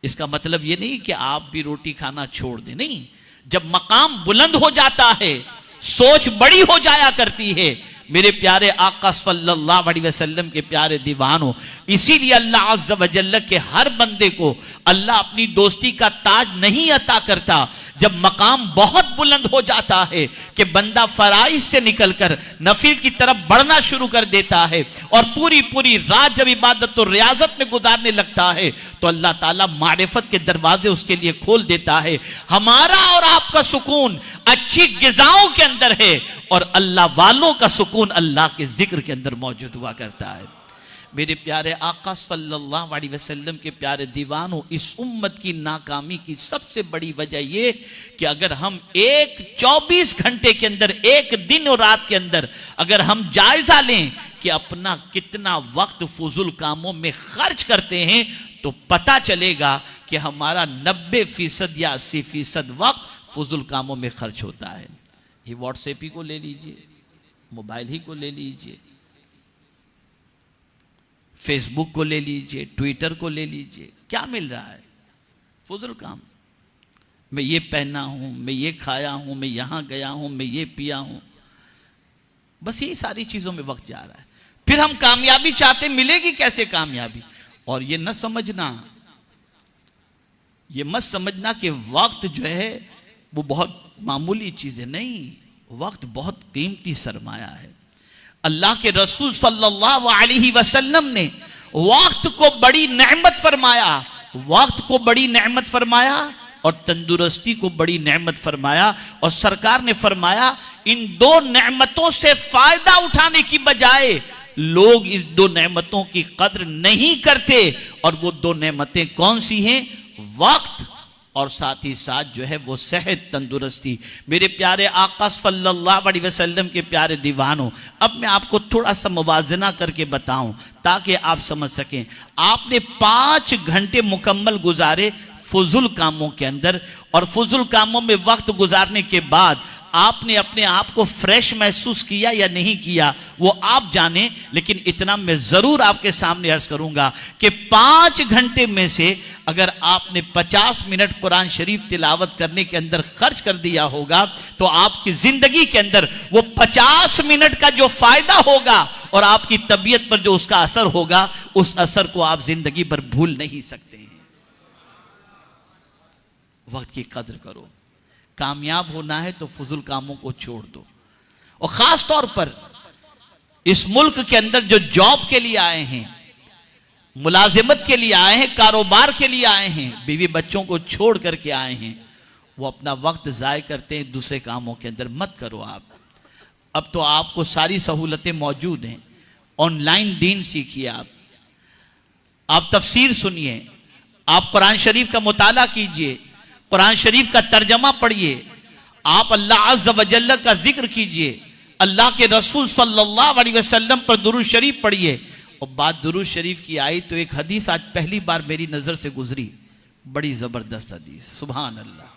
इसका मतलब ये नहीं कि आप भी रोटी खाना छोड़ दें, नहीं। जब मकाम बुलंद हो जाता है, सोच बड़ी हो जाया करती है। मेरे प्यारे आका सल्लल्लाहु अलैहि वसल्लम के प्यारे दीवानों, इसीलिए अल्लाह अज़्ज़ व जल्ल के हर बंदे को अल्लाह अपनी दोस्ती का ताज नहीं अता करता जब मकाम बहुत बुलंद हो जाता है कि बंदा फराइज से निकलकर नफिल की तरफ बढ़ना शुरू कर देता है और पूरी पूरी रात जब इबादत और रियाजत में गुजारने लगता है तो अल्लाह ताला मारिफत के दरवाजे उसके लिए खोल देता है। हमारा और आपका सुकून अच्छी गिज़ाओं के अंदर है और अल्लाह वालों का सुकून अल्लाह के जिक्र के अंदर मौजूद हुआ करता है। मेरे प्यारे आका सल्लल्लाहु अलैहि वसल्लम के प्यारे दीवानों, इस उम्मत की नाकामी की सबसे बड़ी वजह यह कि अगर हम एक 24 घंटे के अंदर, एक दिन और रात के अंदर अगर हम जायजा लें कि अपना कितना वक्त फुजुल कामों में खर्च करते हैं तो पता चलेगा कि हमारा 90% या 80% वक्त फुजुल कामों में खर्च होता है। ये व्हाट्सएप ही को ले लीजिए, मोबाइल ही को ले लीजिए, फेसबुक को ले लीजिए, ट्विटर को ले लीजिए, क्या मिल रहा है? फुजुल काम। मैं ये पहना हूं, मैं ये खाया हूं, मैं यहां गया हूं, मैं ये पिया हूं, बस यही सारी चीजों में वक्त जा रहा है। फिर हम कामयाबी चाहते, मिलेगी कैसे कामयाबी? और ये न समझना, ये मत समझना कि वक्त जो है वो बहुत मामूली चीज है, नहीं, वक्त बहुत कीमती सरमाया है। अल्लाह के रसूल सल्लल्लाहु अलैहि वसल्लम ने वक्त को बड़ी नेमत फरमाया, वक्त को बड़ी नेमत फरमाया और तंदुरुस्ती को बड़ी नेमत फरमाया। और सरकार ने फरमाया इन दो नेमतों से फायदा उठाने की बजाय लोग इस दो नेमतों की कद्र नहीं करते। और वो दो नेमतें कौन सी हैं? वक्त और साथ ही साथ जो है वो सेहत, तंदुरुस्ती। मेरे प्यारे आका सल्लल्लाहु अलैहि वसल्लम के प्यारे दीवानों, अब मैं आपको थोड़ा सा मुवाजना करके बताऊं ताकि आप समझ सकें। आपने 5 घंटे मुकम्मल गुजारे फुजुल कामों के अंदर और फुजुल कामों में वक्त गुजारने के बाद आपने अपने आप को फ्रेश महसूस किया या नहीं किया वो आप जाने, लेकिन इतना मैं जरूर आपके सामने अर्ज करूंगा कि 5 घंटे में से अगर आपने 50 मिनट कुरान शरीफ तिलावत करने के अंदर खर्च कर दिया होगा तो आपकी जिंदगी के अंदर वो 50 मिनट का जो फायदा होगा और आपकी तबीयत पर जो उसका असर होगा, उस असर को आप जिंदगी भर भूल नहीं सकते हैं। वक्त की कद्र करो। कामयाब होना है तो फुजुल कामों को छोड़ दो। और खास तौर पर इस मुल्क के अंदर जो जॉब के लिए आए हैं, मुलाजिमत के लिए आए हैं, कारोबार के लिए आए हैं, बीवी बच्चों को छोड़ करके आए हैं, वो अपना वक्त ज़ाय करते हैं दूसरे कामों के अंदर। मत करो आप। अब तो आपको सारी सहूलतें मौजूद हैं। ऑनलाइन दीन सीखिए, आप तफसीर सुनिए, आप कुरान शरीफ का मुताला कीजिए, कुरान शरीफ का तर्जमा पढ़िए, आप अल्लाह अज़्ज़ व जल्ल का जिक्र कीजिए, अल्लाह के रसूल सल्लल्लाहु अलैहि वसल्लम पर दुरूद शरीफ पढ़िए। और बात दुरूद शरीफ की आई तो एक हदीस आज पहली बार मेरी नजर से गुजरी, बड़ी जबरदस्त हदीस, सुभान अल्लाह।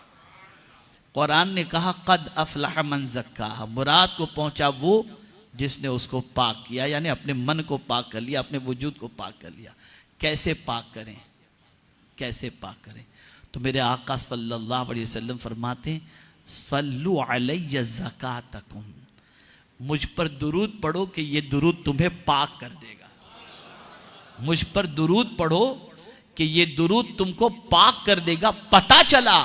कुरान ने कहा कद अफलह मन ज़क्काहा, मुराद को पहुंचा वो जिसने उसको पाक किया, यानी अपने मन को पाक कर लिया, अपने वजूद को पाक कर लिया। कैसे पाक करें, कैसे पाक करें? तो मेरे आका सल्लल्लाहु अलैहि वसल्लम फरमाते हैं सल्लु अलैया ज़कातकुम, मुझ पर दुरूद पढ़ो कि ये दुरूद तुम्हें पाक कर देगा। मुझ पर दुरूद पढ़ो कि ये दुरूद तुमको पाक कर देगा। पता चला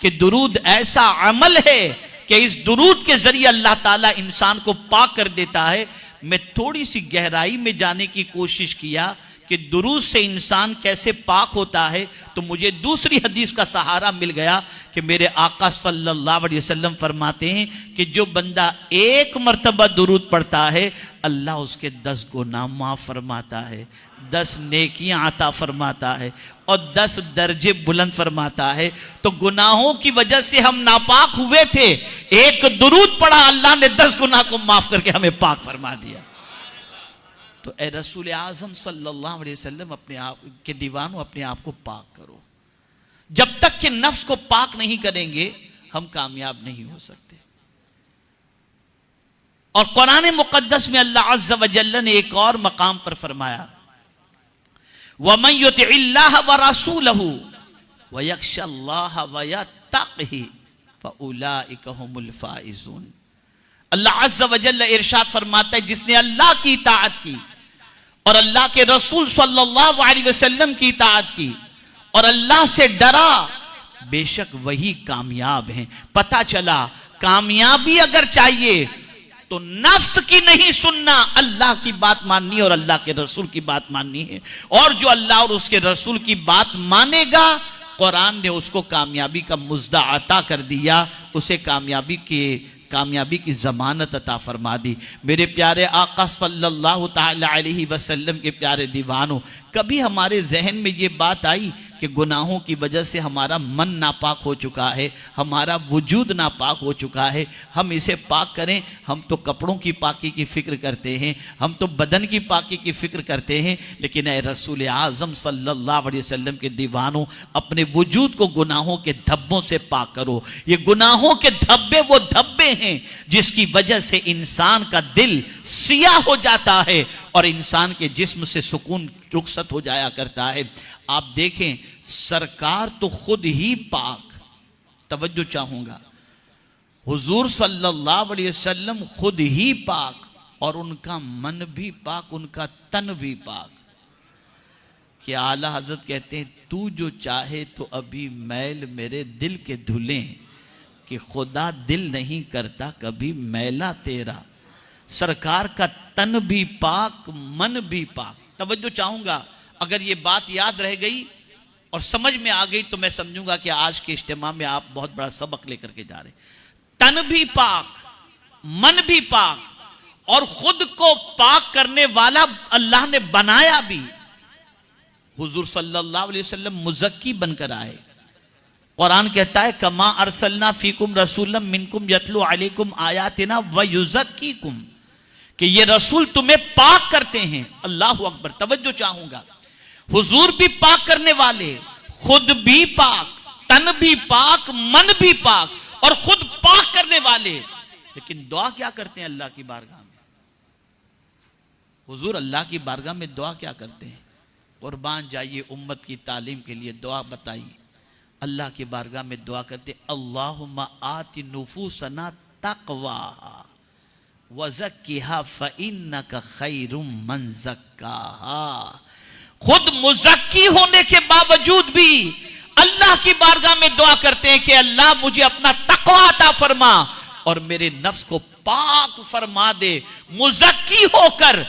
कि दुरूद ऐसा अमल है कि इस दुरूद के जरिए अल्लाह ताला इंसान को पाक कर देता है। मैं थोड़ी सी गहराई में जाने की कोशिश किया कि दुरूद से इंसान कैसे पाक होता है, तो मुझे दूसरी हदीस का सहारा मिल गया कि मेरे आका सल्लल्लाहु अलैहि वसल्लम फरमाते हैं कि जो बंदा 1 मरतबा दुरूद पढ़ता है अल्लाह उसके 10 गुनाह माफ फरमाता है, 10 नेकियां अता फरमाता है और 10 दर्जे बुलंद फरमाता है। तो गुनाहों की वजह से हम नापाक हुए थे, एक दुरूद पढ़ा, अल्लाह ने 10 गुनाह को माफ करके हमें पाक फरमा दिया। तो ए रसूल आज़म सल्लल्लाहु अलैहि वसल्लम, अपने आप के दीवानों, अपने आप को पाक करो। जब तक कि नफ्स को पाक नहीं करेंगे हम कामयाब नहीं हो सकते। और कुरान मुकद्दस में अल्लाह अज़्ज़ व जल्ल ने एक और मकाम पर फरमाया वमन युतिइल्लाह व रसूलहू व यख्शल्लाह व यत्तक़ी फउलाइका हुमुल फाइज़ून। अल्लाह अज़्ज़ व जल्ल इरशाद फरमाता है, जिसने अल्लाह की इताअत की और अल्लाह के रसूल सल्लल्लाहु अलैहि वसल्लम की इताअत की और अल्लाह से डरा, बेशक वही कामयाब हैं। पता चला कामयाबी अगर चाहिए तो नफ्स की नहीं सुनना, अल्लाह की बात माननी और अल्लाह के रसूल की बात माननी है। और जो अल्लाह और उसके रसूल की बात मानेगा, कुरान ने उसको कामयाबी का मुज़्दा अता कर दिया, उसे कामयाबी की जमानत अता फरमा दी। मेरे प्यारे आका सल्लल्लाहु ताला अलैहि वसल्लम के प्यारे दीवानों, कभी हमारे जहन में ये बात आई कि गुनाहों की वजह से हमारा मन नापाक हो चुका है, हमारा वजूद नापाक हो चुका है, हम इसे पाक करें? हम तो कपड़ों की पाकी की फिक्र करते हैं, हम तो बदन की पाकी की फिक्र करते हैं, लेकिन ए रसूल आज़म सल्लल्लाहु अलैहि वसल्लम के दीवानों, अपने वजूद को गुनाहों के धब्बों से पाक करो। ये गुनाहों के धब्बे वो धब्बे हैं जिसकी वजह से इंसान का दिल सियाह हो जाता है और इंसान के जिस्म से सुकून रुखसत हो जाया करता है। आप देखें, सरकार तो खुद ही पाक, तवज्जो चाहूंगा, हुजूर सल्लल्लाहु अलैहि वसल्लम खुद ही पाक और उनका मन भी पाक, उनका तन भी पाक। कि आला हजरत कहते हैं, तू जो चाहे तो अभी मैल मेरे दिल के धुलें, कि खुदा दिल नहीं करता कभी मैला तेरा। सरकार का तन भी पाक, मन भी पाक। तवज्जो चाहूंगा, अगर ये बात याद रह गई और समझ में आ गई तो मैं समझूंगा कि आज के इज्तिमा में आप बहुत बड़ा सबक लेकर के जा रहे। तन भी पाक, मन भी पाक और खुद को पाक करने वाला अल्लाह ने बनाया भी। हुजूर सल्लल्लाहु अलैहि वसल्लम मुज़क्की बनकर आए। कुरान कहता है, कमा अरसलना फीकुम रसूलम मिनकुम यतलू अलैकुम आयातिना व युज़क्कीकुम, कि ये रसूल तुम्हें पाक करते हैं। अल्लाहु अकबर। तवज्जो चाहूंगा, हुजूर भी पाक करने वाले, खुद भी पाक, तन भी पाक, मन भी पाक और खुद पाक करने वाले। लेकिन दुआ क्या करते हैं अल्लाह की बारगाह में? हुजूर अल्लाह की बारगाह में दुआ क्या करते हैं? कुर्बान जाइए उम्मत की तालीम के लिए दुआ बताइए। अल्लाह की बारगाह में दुआ करते, अल्लाहुम्मा आति नुफूसना तक़वाहा वज़क्किहा फ़इन्नका खैरुम मन ज़क्काहा। खुद मुज़क्की होने के बावजूद भी अल्लाह की बारगाह में दुआ करते हैं कि अल्लाह मुझे अपना तक़वा अता फरमा और मेरे नफ्स को पाक फरमा दे। मुज़क्की होकर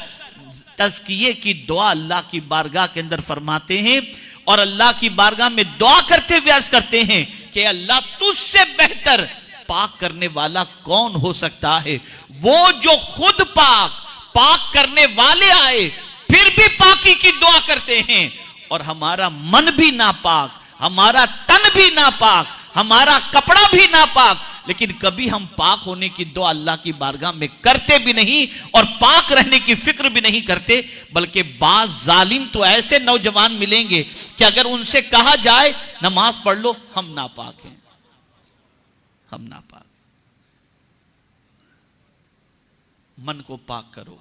तज़किये की दुआ अल्लाह की बारगाह के अंदर फरमाते हैं और अल्लाह की बारगाह में दुआ करते हुए अर्ज करते हैं कि अल्लाह तुझसे बेहतर पाक करने वाला कौन हो सकता है? वो जो खुद पाक करने वाले आए फिर भी पाकी की दुआ करते हैं। और हमारा मन भी नापाक, हमारा तन भी नापाक, हमारा कपड़ा भी नापाक, लेकिन कभी हम पाक होने की दुआ अल्लाह की बारगाह में करते भी नहीं और पाक रहने की फिक्र भी नहीं करते। बल्कि बाज जालिम तो ऐसे नौजवान मिलेंगे कि अगर उनसे कहा जाए नमाज पढ़ लो, हम नापाक हैं, हम नापाक। मन को पाक करो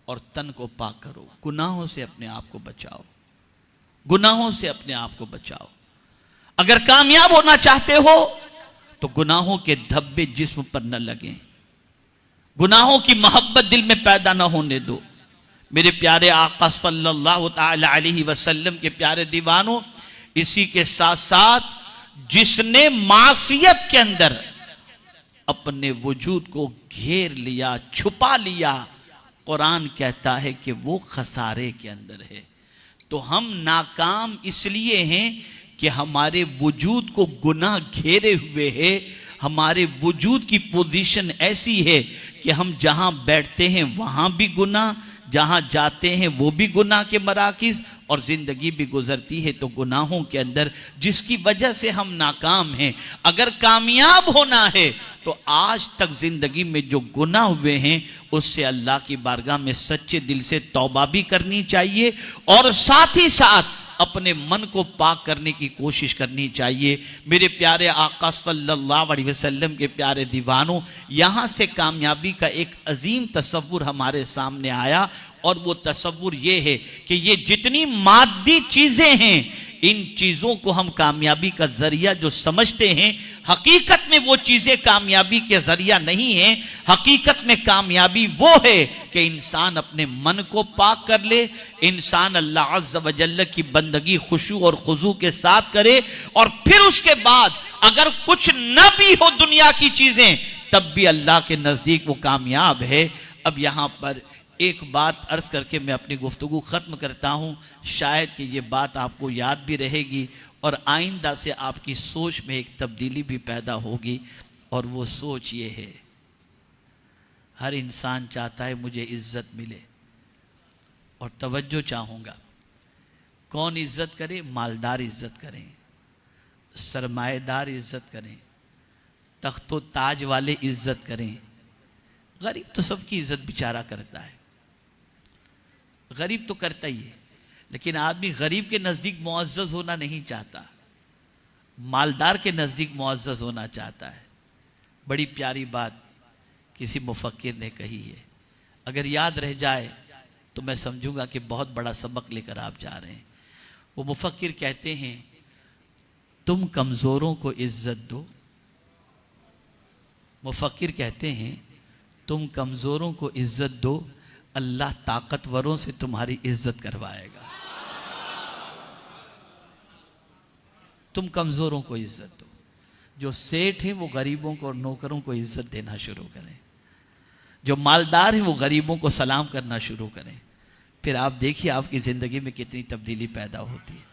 और तन को पाक करो। गुनाहों से अपने आप को बचाओ, गुनाहों से अपने आप को बचाओ। अगर कामयाब होना चाहते हो तो गुनाहों के धब्बे जिस्म पर न लगें, गुनाहों की मोहब्बत दिल में पैदा न होने दो। मेरे प्यारे आका सल्लल्लाहु ताला अलैहि वसल्लम के प्यारे दीवानों, इसी के साथ साथ जिसने मासियत के अंदर अपने वजूद को घेर लिया, छुपा लिया, कुरान कहता है कि वो खसारे के अंदर है। तो हम नाकाम इसलिए हैं कि हमारे वजूद को गुनाह घेरे हुए है। हमारे वजूद की पोजीशन ऐसी है कि हम जहां बैठते हैं वहां भी गुनाह, जहां जाते हैं वो भी गुनाह के मराकिज, और जिंदगी भी गुजरती है तो गुनाहों के अंदर, जिसकी वजह से हम नाकाम हैं। अगर कामयाब होना है तो आज तक जिंदगी में जो गुनाह हुए हैं उससे अल्लाह की बारगाह में सच्चे दिल से तौबा भी करनी चाहिए और साथ ही साथ अपने मन को पाक करने की कोशिश करनी चाहिए। मेरे प्यारे आका सल्लल्लाहु अलैहि वसल्लम के प्यारे दीवानों, यहाँ से कामयाबी का एक अजीम तस्वुर हमारे सामने आया। और वो तसव्वुर ये है कि ये जितनी मादी चीजें हैं, इन चीजों को हम कामयाबी का जरिया जो समझते हैं, हकीकत में वो चीजें कामयाबी के जरिया नहीं है। हकीकत में कामयाबी वो है कि इंसान अपने मन को पाक कर ले, इंसान अल्लाह अज़्ज़ व जल्ल की बंदगी खुशू और खुजू के साथ करे, और फिर उसके बाद अगर कुछ न भी हो दुनिया की चीजें, तब भी अल्लाह के नजदीक वो कामयाब है। अब यहां पर एक बात अर्ज करके मैं अपनी गुफ्तगू ख़त्म करता हूँ। शायद कि ये बात आपको याद भी रहेगी और आइंदा से आपकी सोच में एक तब्दीली भी पैदा होगी, और वो सोच ये है, हर इंसान चाहता है मुझे इज्जत मिले, और तवज्जो चाहूँगा, कौन इज्जत करे? मालदार इज्जत करें, सरमाएदार इज्जत करें, तख्तो ताज वाले इज्जत करें। गरीब तो सबकी इज्जत बेचारा करता है, गरीब तो करता ही है, लेकिन आदमी गरीब के नज़दीक मुअज़्ज़ज़ होना नहीं चाहता, मालदार के नज़दीक मुअज़्ज़ज़ होना चाहता है। बड़ी प्यारी बात किसी मुफक्किर ने कही है, अगर याद रह जाए तो मैं समझूंगा कि बहुत बड़ा सबक लेकर आप जा रहे हैं। वो मुफक्किर कहते हैं, तुम कमज़ोरों को इज्जत दो। मुफक्किर कहते हैं, तुम कमज़ोरों को इज्जत दो, अल्लाह ताकतवरों से तुम्हारी इज्जत करवाएगा। तुम कमज़ोरों को इज्जत दो, जो सेठ हैं वो गरीबों को और नौकरों को इज्जत देना शुरू करें, जो मालदार हैं वो गरीबों को सलाम करना शुरू करें। फिर आप देखिए आपकी ज़िंदगी में कितनी तब्दीली पैदा होती है,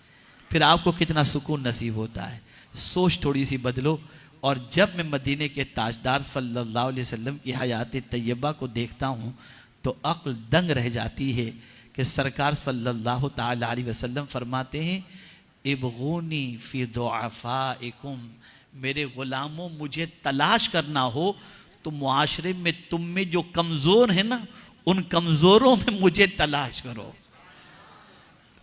फिर आपको कितना सुकून नसीब होता है। सोच थोड़ी सी बदलो। और जब मैं मदीने के ताजदार सल्लल्लाहु अलैहि वसल्लम की हयात तैयबा को देखता हूँ तो अक्ल दंग रह जाती है कि सरकार सल्लल्लाहु ताला अलैहि वसल्लम फरमाते हैं, इबगूनी फी दुआफाइकुम, मेरे गुलामों मुझे तलाश करना हो तो मुआशरे में तुम में जो कमज़ोर है ना, उन कमज़ोरों में मुझे तलाश करो,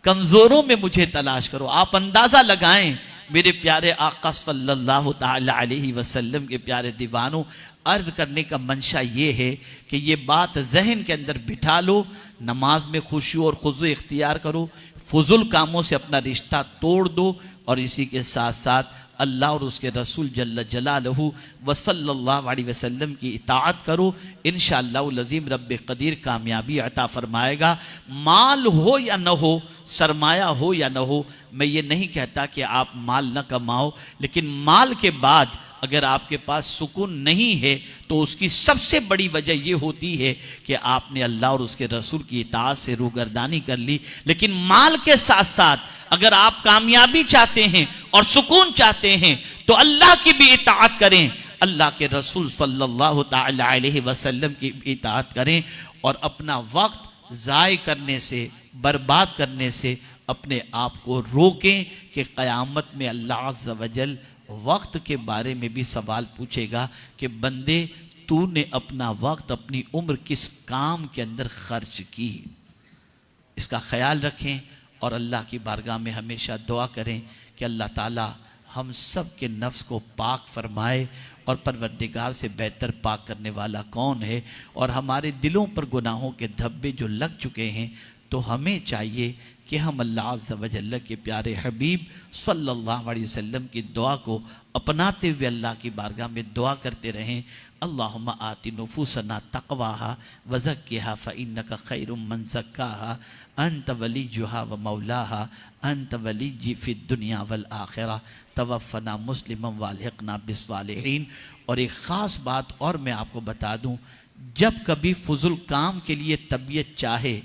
कमज़ोरों में मुझे तलाश करो। आप अंदाज़ा लगाएं मेरे प्यारे आका सल्लल्लाहु ताला अलैहि वसल्लम के प्यारे दीवानों, अर्ज करने का मंशा ये है कि ये बात जहन के अंदर बिठा लो, नमाज में खुशू और खुजू इख्तियार करो, फुजुल कामों से अपना रिश्ता तोड़ दो, और इसी के साथ साथ अल्लाह और उसके रसूल जल्ल जलालहू व सल्लल्लाहु अलैहि वसल्लम की इताअत करो। इंशाअल्लाह लज़ीम रब्बे कदीर कामयाबी अता फरमाएगा। माल हो या न हो, सरमाया हो या न हो, मैं ये नहीं कहता कि आप माल न कमाओ, लेकिन माल के बाद अगर आपके पास सुकून नहीं है तो उसकी सबसे बड़ी वजह यह होती है कि आपने अल्लाह और उसके रसूल की इताअत से रूगर्दानी कर ली। लेकिन माल के साथ साथ अगर आप कामयाबी चाहते हैं और सुकून चाहते हैं तो अल्लाह की भी इताअत करें, अल्लाह के रसूल सल्लल्लाहु ताला अलैहि वसल्लम की इताअत करें, और अपना वक्त ज़ाय करने से, बर्बाद करने से अपने आप को रोकें कि क़यामत में अल्लाह अज़्ज़ व जल वक्त के बारे में भी सवाल पूछेगा कि बंदे तूने अपना वक्त, अपनी उम्र किस काम के अंदर खर्च की। इसका ख्याल रखें और अल्लाह की बारगाह में हमेशा दुआ करें कि अल्लाह ताला हम सब के नफ्स को पाक फरमाए, और परवरदिगार से बेहतर पाक करने वाला कौन है। और हमारे दिलों पर गुनाहों के धब्बे जो लग चुके हैं, तो हमें चाहिए कि हम अल्लाह अज़्ज़ व जल्ल के प्यारे हबीब सल्लल्लाहु अलैहि वसल्लम की दुआ को अपनाते हुए अल्लाह की बारगाह में दुआ करते रहें। अल्लाहुम्मा आति नुफूसना तक़वाहा व ज़क्किहा फ़इन्नका खैरुम मन ज़क्काहा अंत वलियुहा व मौलाहा अंत वलिय्यी फ़िद दुनिया वल आखिरा तवफ़्फ़ना मुस्लिमन व अलहिक़ना बिस्सालिहीन। और एक ख़ास बात और मैं आपको बता दूं, जब कभी फुजुल काम के लिए तबीयत चाहे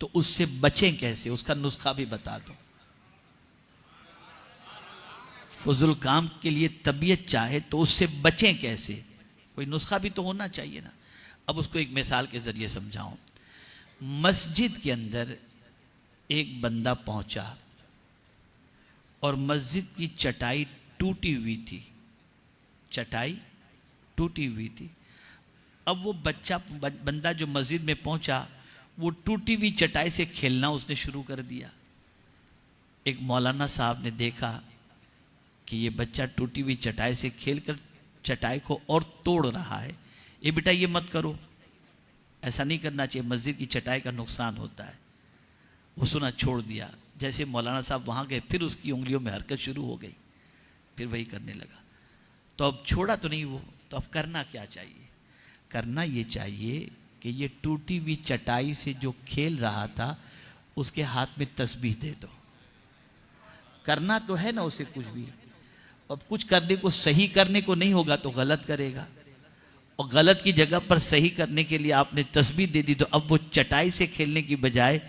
तो उससे बचें कैसे, उसका नुस्खा भी बता दूं। फुजुल काम के लिए तबीयत चाहे तो उससे बचें कैसे, कोई नुस्खा भी तो होना चाहिए ना। अब उसको एक मिसाल के जरिए समझाऊं। मस्जिद के अंदर एक बंदा पहुंचा और मस्जिद की चटाई टूटी हुई थी, चटाई टूटी हुई थी। अब वो बंदा जो मस्जिद में पहुंचा, वो टूटी हुई चटाई से खेलना उसने शुरू कर दिया। एक मौलाना साहब ने देखा कि ये बच्चा टूटी हुई चटाई से खेलकर चटाई को और तोड़ रहा है, ये बेटा ये मत करो, ऐसा नहीं करना चाहिए, मस्जिद की चटाई का नुकसान होता है। वो सुना छोड़ दिया, जैसे मौलाना साहब वहाँ गए फिर उसकी उंगलियों में हरकत शुरू हो गई, फिर वही करने लगा। तो अब छोड़ा तो नहीं वो, तो अब करना क्या चाहिए? करना ये चाहिए कि ये टूटी हुई चटाई से जो खेल रहा था उसके हाथ में तस्बीह दे दो। करना तो है ना उसे कुछ भी, अब कुछ करने को सही करने को नहीं होगा तो गलत करेगा, और गलत की जगह पर सही करने के लिए आपने तस्बीह दे दी, तो अब वो चटाई से खेलने की बजाय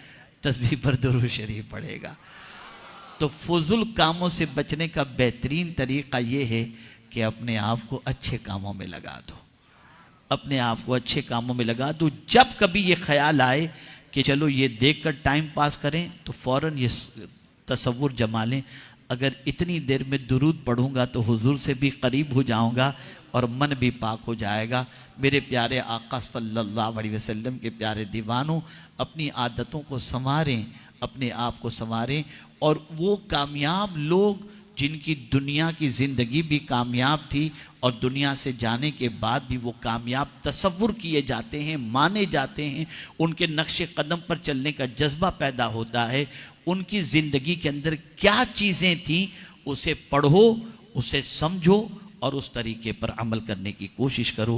तस्बीह पर दुरूद शरीफ पढ़ेगा। तो फुजुल कामों से बचने का बेहतरीन तरीका ये है कि अपने आप को अच्छे कामों में लगा दो, अपने आप को अच्छे कामों में लगा दो। जब कभी ये ख्याल आए कि चलो ये देखकर टाइम पास करें, तो फौरन ये तसव्वुर जमा लें, अगर इतनी देर में दुरूद पढ़ूंगा तो हुजूर से भी करीब हो जाऊंगा और मन भी पाक हो जाएगा। मेरे प्यारे आका सल्लल्लाहु अलैहि वसल्लम के प्यारे दीवानों, अपनी आदतों को संवारें, अपने आप को संवारें, और वो कामयाब लोग जिनकी दुनिया की ज़िंदगी भी कामयाब थी और दुनिया से जाने के बाद भी वो कामयाब तसव्वुर किए जाते हैं, माने जाते हैं, उनके नक्शे कदम पर चलने का जज्बा पैदा होता है। उनकी ज़िंदगी के अंदर क्या चीज़ें थीं उसे पढ़ो, उसे समझो और उस तरीके पर अमल करने की कोशिश करो।